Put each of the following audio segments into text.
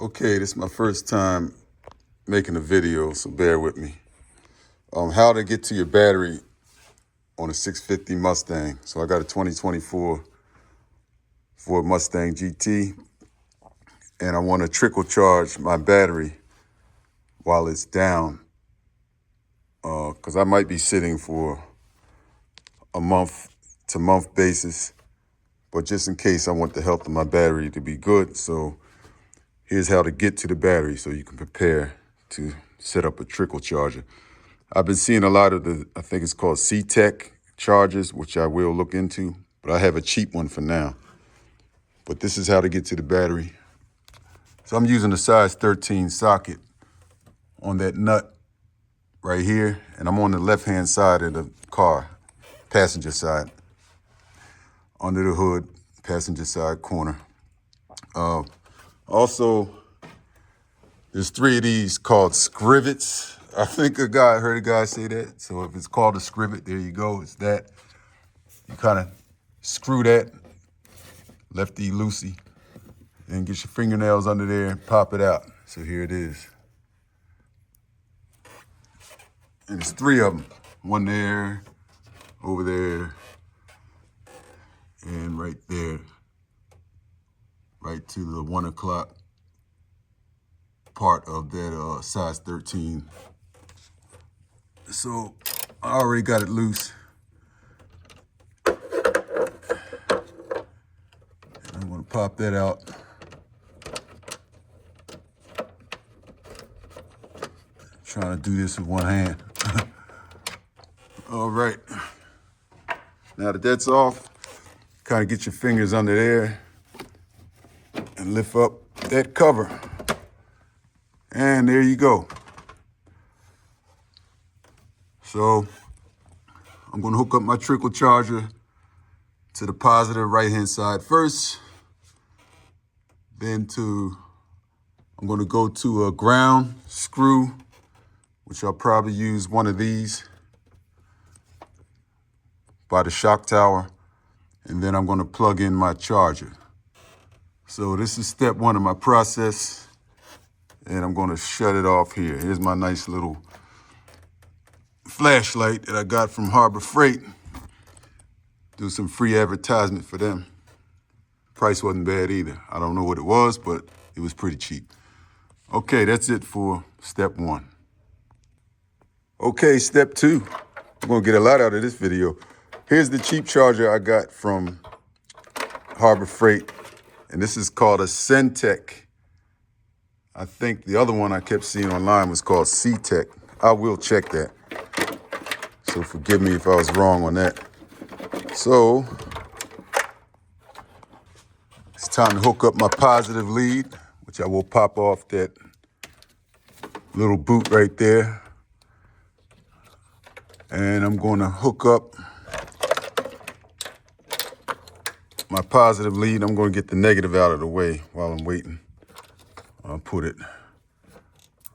Okay, this is my first time making a video, so bear with me. How to get to your battery on a 650 Mustang. So I got a 2024 Ford Mustang GT, and I want to trickle charge my battery while it's down, because I might be sitting for a month-to-month basis, but just in case, I want the health of my battery to be good. So here's how to get to the battery so you can prepare to set up a trickle charger. I've been seeing a lot of I think it's called C-Tech chargers, which I will look into, but I have a cheap one for now. But this is how to get to the battery. So I'm using a size 13 socket on that nut right here, and I'm on the left-hand side of the car, passenger side, under the hood, passenger side corner. Also, there's 3 of these called scrivets. I think I heard a guy say that. So if it's called a scrivet, there you go. It's that. You kind of screw that, lefty loosey, and get your fingernails under there and pop it out. So here it is. And there's 3 of them. One there, over there, and right there. Right to the 1 o'clock part of that size 13. So I already got it loose. I'm gonna pop that out. Trying to do this with one hand. All right. Now that that's off, kind of get your fingers under there and lift up that cover. And there you go. So I'm gonna hook up my trickle charger to the positive right-hand side first. Then I'm gonna go to a ground screw, which I'll probably use one of these by the shock tower. And then I'm gonna plug in my charger. So this is step 1 of my process. And I'm gonna shut it off here. Here's my nice little flashlight that I got from Harbor Freight. Do some free advertisement for them. Price wasn't bad either. I don't know what it was, but it was pretty cheap. Okay, that's it for step 1. Okay, step 2. I'm gonna get a lot out of this video. Here's the cheap charger I got from Harbor Freight, and this is called a Centec. I think the other one I kept seeing online was called C-Tech. I will check that. So forgive me if I was wrong on that. So it's time to hook up my positive lead, which I will pop off that little boot right there. And I'm going to hook up my positive lead. I'm going to get the negative out of the way while I'm waiting. I'll put it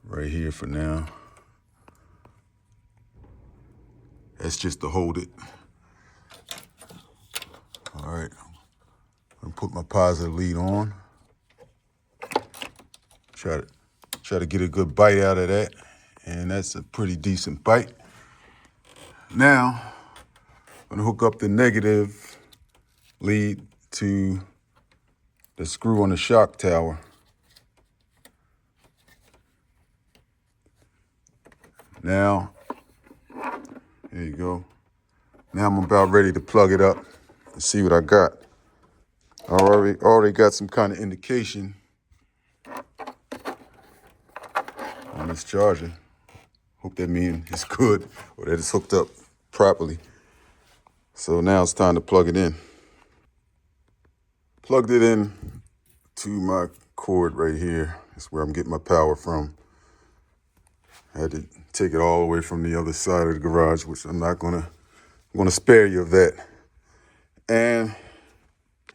right here for now. That's just to hold it. All right, I'm gonna put my positive lead on. Try to get a good bite out of that. And that's a pretty decent bite. Now, I'm gonna hook up the negative lead to the screw on the shock tower. Now, there you go. Now I'm about ready to plug it up and see what I got. I already got some kind of indication on this charger. Hope that means it's good or that it's hooked up properly. So now it's time to plug it in. Plugged it in to my cord right here. That's where I'm getting my power from. I had to take it all the way from the other side of the garage, which I'm gonna spare you of that. And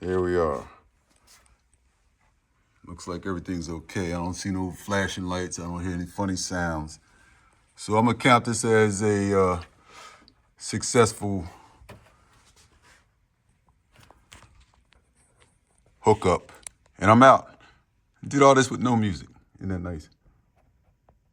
here we are. Looks like everything's okay. I don't see no flashing lights. I don't hear any funny sounds. So I'm gonna count this as a successful hookup. And I'm out. Did all this with no music. Isn't that nice?